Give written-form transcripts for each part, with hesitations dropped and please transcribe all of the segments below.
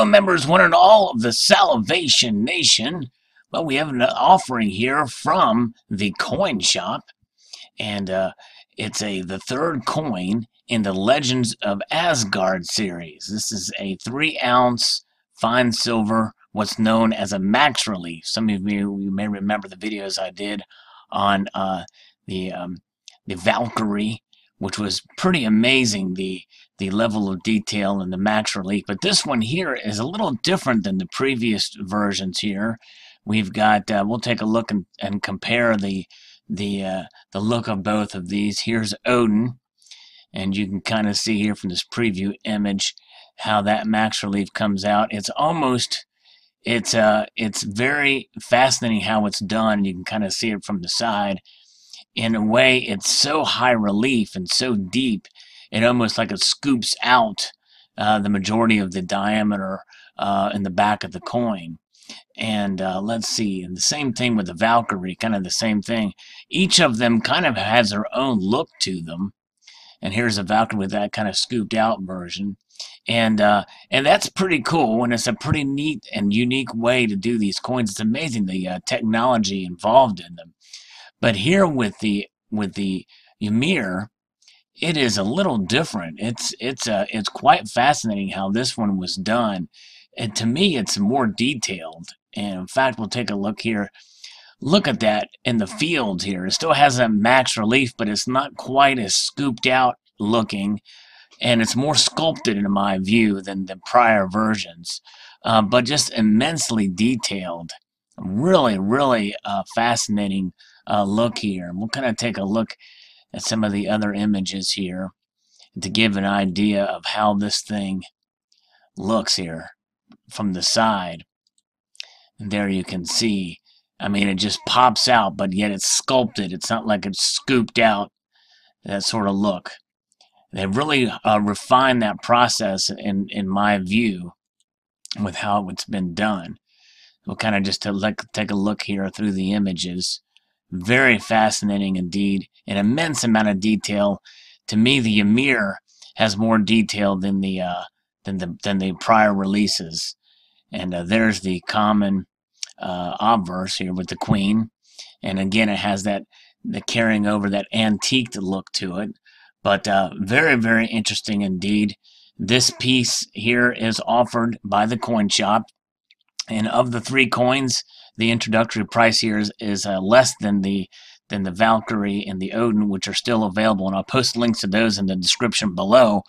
Hello, members, one and all of the Salvation Nation. Well, we have an offering here from the coin shop, and it's the third coin in the Legends of Asgard series. This is a 3-ounce fine silver, what's known as a max relief. Some of you may remember the videos I did on the Valkyrie, which was pretty amazing, the level of detail and the max relief. But this one here is a little different than the previous versions here. We've got, we'll take a look and compare the look of both of these. Here's Odin, and you can kind of see here from this preview image how that max relief comes out. It's almost, it's very fascinating how it's done. You can kind of see it from the side. In a way, it's so high relief and so deep, it almost like it scoops out the majority of the diameter in the back of the coin. And let's see, and the same thing with the Valkyrie, kind of the same thing. Each of them kind of has their own look to them. And here's a Valkyrie with that kind of scooped out version. And that's pretty cool, and it's a pretty neat and unique way to do these coins. It's amazing the technology involved in them. But here with the YMIR, it is a little different. It's quite fascinating how this one was done. And to me, it's more detailed. And in fact, we'll take a look here. Look at that in the fields here. It still has a max relief, but it's not quite as scooped out looking. And it's more sculpted in my view than the prior versions. But just immensely detailed. Really, really fascinating look here. We'll kind of take a look at some of the other images here to give an idea of how this thing looks here from the side. And there you can see, I mean, it just pops out, but yet it's sculpted. It's not like it's scooped out, that sort of look. They really refined that process in my view with how it's been done. We'll kind of just take a look here through the images. Very fascinating indeed. An immense amount of detail. To me, the YMIR has more detail than the prior releases. And there's the common obverse here with the Queen. And again, it has the carrying over that antique look to it. But very, very interesting indeed. This piece here is offered by the coin shop. And of the 3 coins, the introductory price here is less than the Valkyrie and the Odin, which are still available. And I'll post links to those in the description below.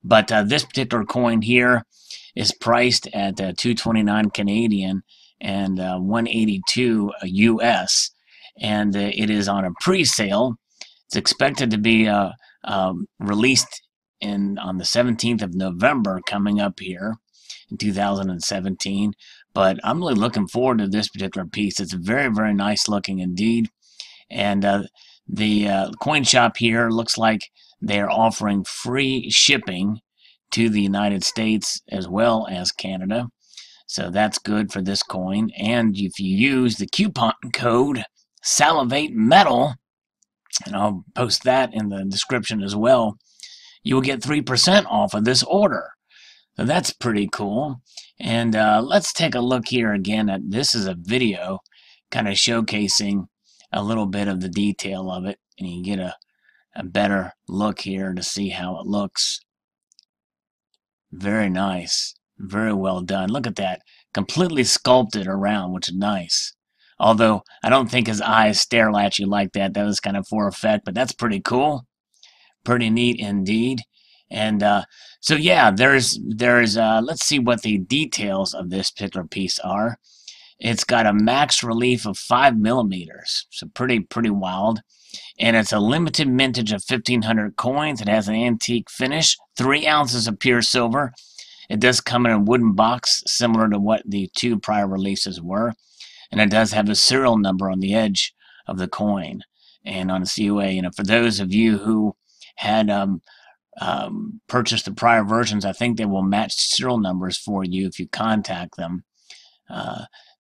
But this particular coin here is priced at $229 Canadian and $182 US. And it is on a pre-sale. It's expected to be released on the 17th of November coming up here in 2017. But I'm really looking forward to this particular piece. It's very, very nice looking indeed. And the coin shop here looks like they're offering free shipping to the United States as well as Canada. So that's good for this coin. And if you use the coupon code SalivateMetal, and I'll post that in the description as well, you will get 3% off of this order. So that's pretty cool. And let's take a look here again at, this is a video kind of showcasing a little bit of the detail of it, and you get a better look here to see how it looks. Very nice, very well done. Look at that, completely sculpted around, which is nice. Although I don't think his eyes stare at you like that. That was kind of for effect, but that's pretty cool, pretty neat indeed. And so yeah, there's let's see what the details of this particular piece are. It's got a max relief of 5 millimeters, so pretty wild. And it's a limited mintage of 1,500 coins. It has an antique finish, 3 ounces of pure silver. It does come in a wooden box, similar to what the 2 prior releases were. And it does have a serial number on the edge of the coin and on the COA. You know, for those of you who had purchased the prior versions, I think they will match serial numbers for you if you contact them.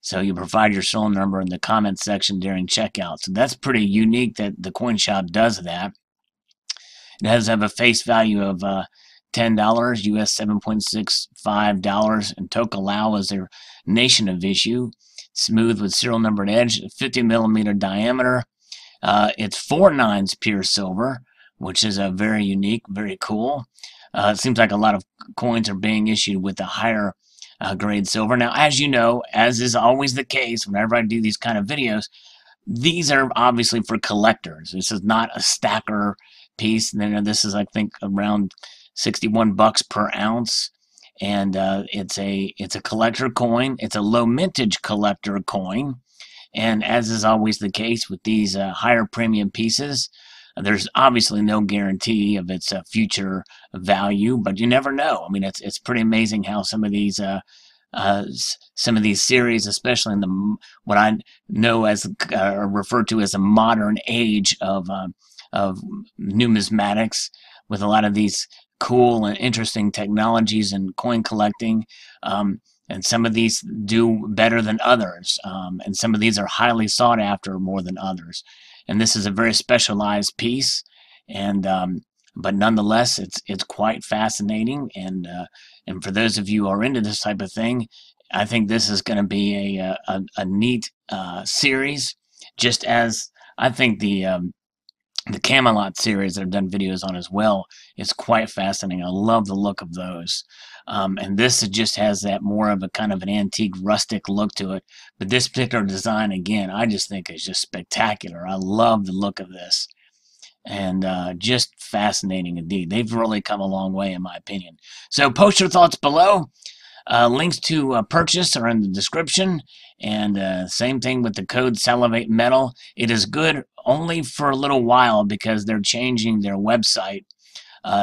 So you provide your serial number in the comment section during checkout. So that's pretty unique that the coin shop does that. It does have a face value of $10, US $7.65, and Tokelau is their nation of issue. Smooth with serial numbered edge, 50 millimeter diameter. It's 4 nines pure silver, which is a very unique, very cool. It seems like a lot of coins are being issued with a higher grade silver. Now, as you know, as is always the case whenever I do these kind of videos, these are obviously for collectors. This is not a stacker piece. Then this is, I think, around 61 bucks per ounce, and it's a collector coin. It's a low mintage collector coin, and as is always the case with these higher premium pieces, there's obviously no guarantee of its future value, but you never know. I mean, it's pretty amazing how some of these series, especially in the what I know as or refer to as a modern age of numismatics, with a lot of these cool and interesting technologies in coin collecting. And some of these do better than others, and some of these are highly sought after more than others. And this is a very specialized piece, and but nonetheless, it's quite fascinating. And for those of you who are into this type of thing, I think this is going to be a neat series. Just as I think the Camelot series that I've done videos on as well is quite fascinating. I love the look of those. And this just has that more of a kind of an antique, rustic look to it. But this particular design, again, I just think is just spectacular. I love the look of this. And just fascinating indeed. They've really come a long way, in my opinion. So post your thoughts below. Links to purchase are in the description. And same thing with the code Salivate Metal. It is good only for a little while because they're changing their website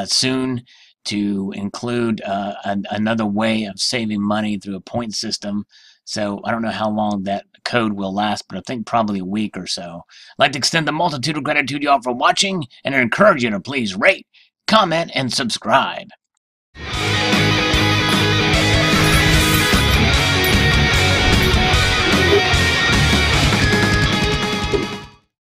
soon to include another way of saving money through a point system. So I don't know how long that code will last, but I think probably a week or so. I'd like to extend the multitude of gratitude to y'all for watching, and encourage you to please rate, comment, and subscribe.